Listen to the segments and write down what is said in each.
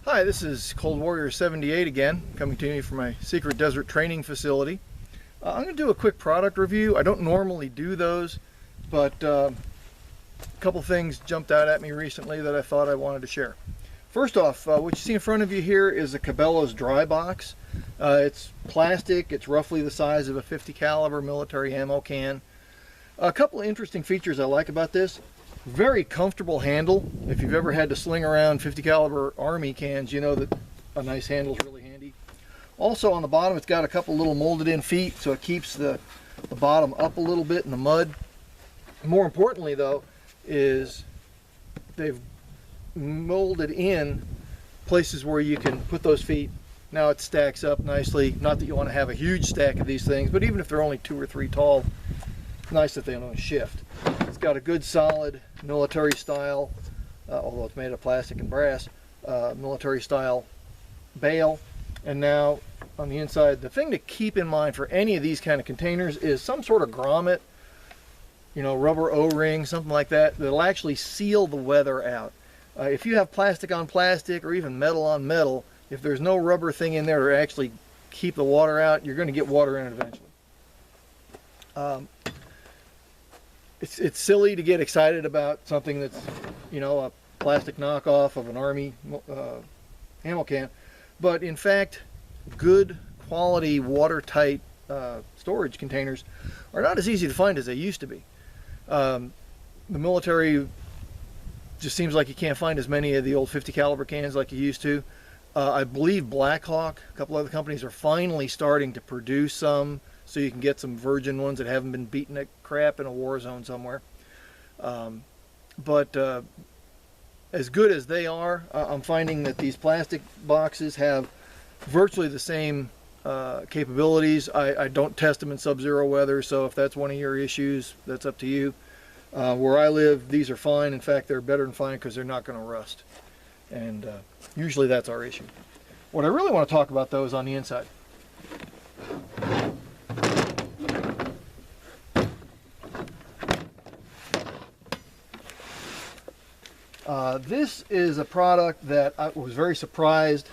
Hi, this is Cold Warrior 78 again, coming to you from my secret desert training facility. I'm going to do a quick product review. I don't normally do those, but a couple things jumped out at me recently that I thought I wanted to share. First off, what you see in front of you here is a Cabela's dry box. It's plastic. It's roughly the size of a .50 caliber military ammo can. A couple of interesting features I like about this. Very comfortable handle. If you've ever had to sling around .50 caliber army cans, you know that a nice handle is really handy. Also on the bottom, it's got a couple little molded in feet, so it keeps the bottom up a little bit in the mud. More importantly though, is they've molded in places where you can put those feet. Now it stacks up nicely. Not that you want to have a huge stack of these things, but even if they're only 2 or 3 tall, it's nice that they don't shift. It's got a good solid military style, although it's made of plastic and brass, military style bail. And now on the inside, the thing to keep in mind for any of these kind of containers is some sort of grommet, you know, rubber O-ring, something like that, that'll actually seal the weather out. If you have plastic on plastic or even metal on metal, if there's no rubber thing in there to actually keep the water out, you're going to get water in it eventually. It's silly to get excited about something that's, you know, a plastic knockoff of an Army ammo can, but in fact, good quality watertight storage containers are not as easy to find as they used to be. The military just seems like you can't find as many of the old .50 caliber cans like you used to. I believe Blackhawk, a couple other companies, are finally starting to produce some, so you can get some virgin ones that haven't been beaten at crap in a war zone somewhere. But as good as they are, I'm finding that these plastic boxes have virtually the same capabilities. I don't test them in sub-zero weather, so if that's one of your issues, that's up to you. Where I live, these are fine. In fact, they're better than fine because they're not going to rust. And usually that's our issue. What I really want to talk about, though, is on the inside. This is a product that I was very surprised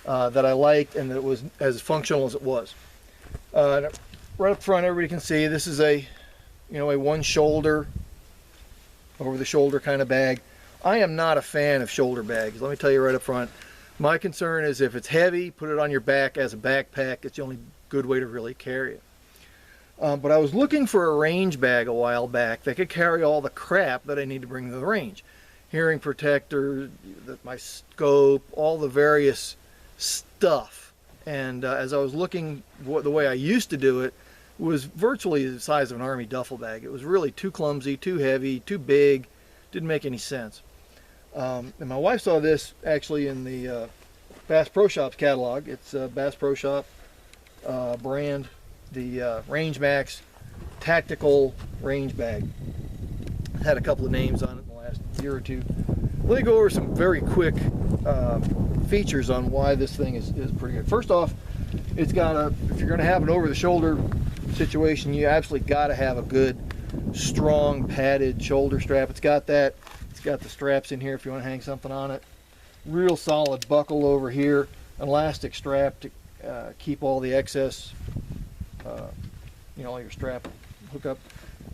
that I liked and that it was as functional as it was. Right up front, everybody can see this is a one shoulder, over the shoulder kind of bag. I am not a fan of shoulder bags. Let me tell you right up front. My concern is if it's heavy, put it on your back as a backpack. It's the only good way to really carry it. But I was looking for a range bag a while back that could carry all the crap that I need to bring to the range. Hearing protector, my scope, all the various stuff. And as I was looking, the way I used to do it was virtually the size of an Army duffel bag. It was really too clumsy, too heavy, too big, didn't make any sense. And my wife saw this actually in the Bass Pro Shops catalog. It's Bass Pro Shop brand, the Range Max Tactical Range Bag. Had a couple of names on it in the last year or two. Let me go over some very quick features on why this thing is pretty good. First off, it's got if you're going to have an over-the-shoulder situation, you absolutely got to have a good, strong, padded shoulder strap. It's got that. It's got the straps in here if you want to hang something on it. Real solid buckle over here. An elastic strap to keep all the excess, all your strap hook up.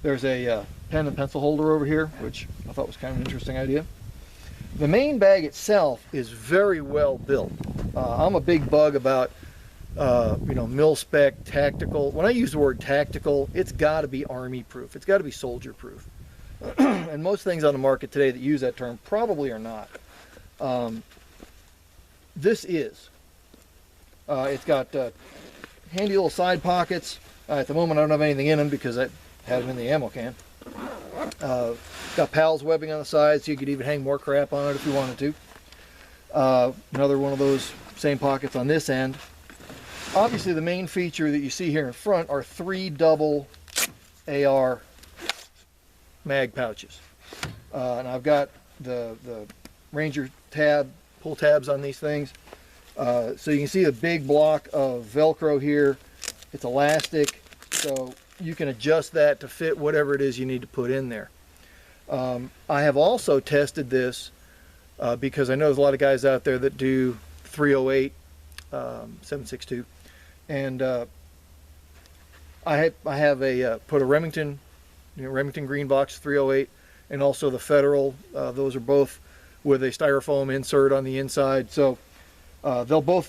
There's a pen and pencil holder over here, which I thought was kind of an interesting idea. The main bag itself is very well built. I'm a big bug about mil-spec, tactical. When I use the word tactical, it's got to be Army proof. It's got to be soldier proof. And most things on the market today that use that term probably are not. This is. It's got handy little side pockets. At the moment I don't have anything in them because I had them in the ammo can. Got PALS webbing on the side, so you could even hang more crap on it if you wanted to. Another one of those same pockets on this end. Obviously the main feature that you see here in front are 3 double AR mag pouches. And I've got the Ranger tab, pull tabs on these things. So you can see a big block of Velcro here. It's elastic, so you can adjust that to fit whatever it is you need to put in there. I have also tested this because I know there's a lot of guys out there that do 308, 7.62, and I have a put a Remington, Remington Green Box 308, and also the Federal. Those are both with a styrofoam insert on the inside, so they'll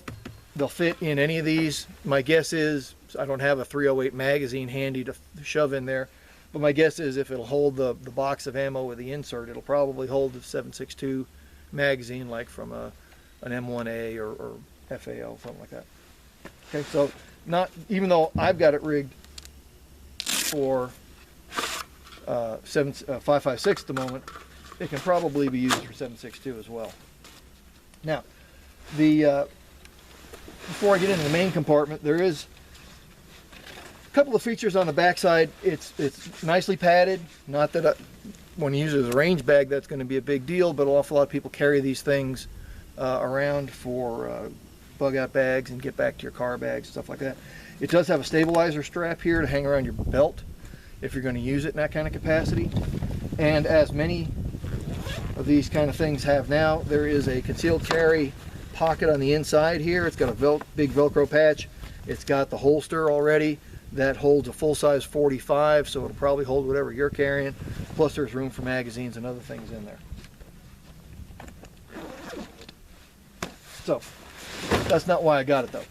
fit in any of these. My guess is, I don't have a 308 magazine handy to shove in there, but my guess is if it'll hold the box of ammo with the insert, it'll probably hold the 7.62 magazine, like from an M1A or FAO, something like that. Okay, so not, even though I've got it rigged for 5.56 at the moment, it can probably be used for 7.62 as well. Now, before I get into the main compartment, there is a couple of features on the backside. It's nicely padded. Not that when you use it as a range bag, that's going to be a big deal, but an awful lot of people carry these things around for bug out bags and get back to your car bags, stuff like that. It does have a stabilizer strap here to hang around your belt if you're going to use it in that kind of capacity. And as many of these kind of things have now, there is a concealed carry pocket on the inside here. It's got a big Velcro patch. It's got the holster already that holds a full-size 45, so it'll probably hold whatever you're carrying. Plus there's room for magazines and other things in there. So that's not why I got it though.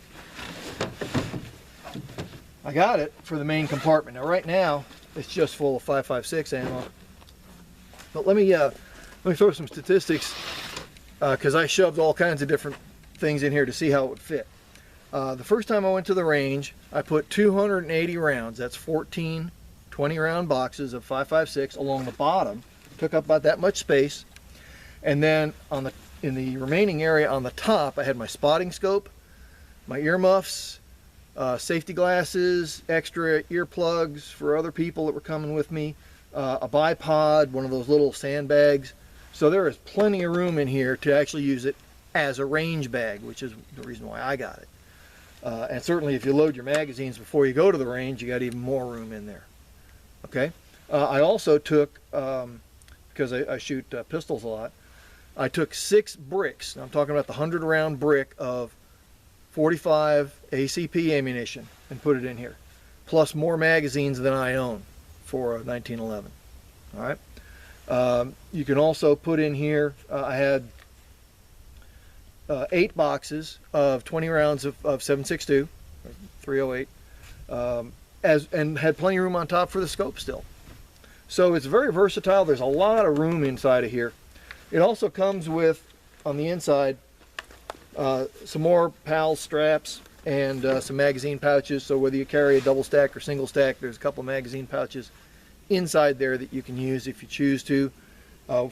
I got it for the main compartment. Now right now it's just full of 5.56 ammo. But let me throw some statistics, because I shoved all kinds of different things in here to see how it would fit. The first time I went to the range, I put 280 rounds. That's 14 20-round boxes of 5.56 along the bottom. Took up about that much space. And then in the remaining area on the top, I had my spotting scope, my earmuffs, safety glasses, extra earplugs for other people that were coming with me, a bipod, one of those little sandbags. So there is plenty of room in here to actually use it as a range bag, which is the reason why I got it. And certainly if you load your magazines before you go to the range, you got even more room in there. Okay. I also took, because I shoot pistols a lot, I took 6 bricks. I'm talking about the 100-round brick of 45 ACP ammunition and put it in here, plus more magazines than I own for a 1911. All right. You can also put in here, I had 8 boxes of 20 rounds of 7.62, 308, and had plenty of room on top for the scope still. So it's very versatile. There's a lot of room inside of here. It also comes with, on the inside, some more PAL straps and some magazine pouches. So whether you carry a double stack or single stack, there's a couple magazine pouches inside there that you can use if you choose to.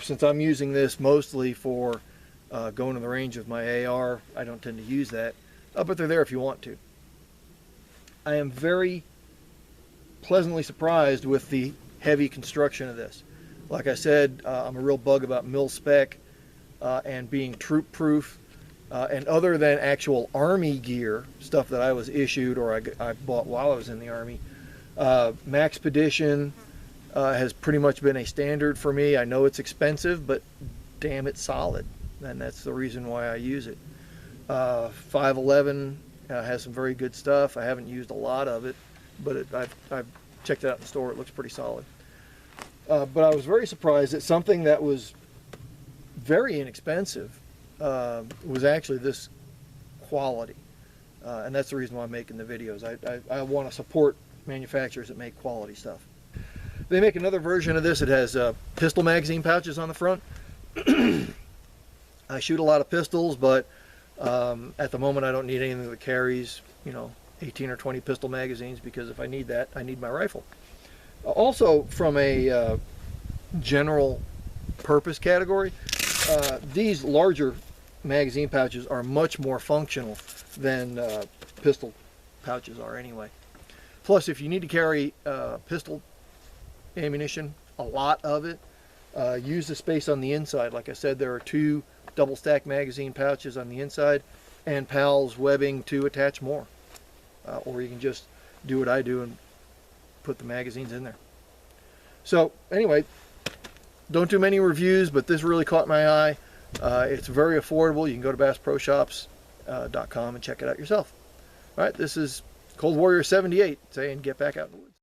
Since I'm using this mostly for going to the range with my AR, I don't tend to use that, but they're there if you want to. I am very pleasantly surprised with the heavy construction of this. Like I said, I'm a real bug about mil spec and being troop proof, and other than actual Army gear, stuff that I was issued or I bought while I was in the Army, Maxpedition has pretty much been a standard for me. I know it's expensive, but damn, it's solid, and that's the reason why I use it. 511 has some very good stuff. I haven't used a lot of it, but I've checked it out in the store. It looks pretty solid. But I was very surprised that something that was very inexpensive was actually this quality. And that's the reason why I'm making the videos. I want to support manufacturers that make quality stuff. They make another version of this. It has pistol magazine pouches on the front. I shoot a lot of pistols, but at the moment I don't need anything that carries, 18 or 20 pistol magazines, because if I need that, I need my rifle. Also, from a general purpose category, these larger magazine pouches are much more functional than pistol pouches are anyway. Plus, if you need to carry pistol ammunition, a lot of it, use the space on the inside. Like I said, there are 2 double stack magazine pouches on the inside and PAL's webbing to attach more. Or you can just do what I do and put the magazines in there. So anyway, don't do many reviews, but this really caught my eye. It's very affordable. You can go to bassproshops.com and check it out yourself. All right, this is Cold Warrior 78 saying get back out in the woods.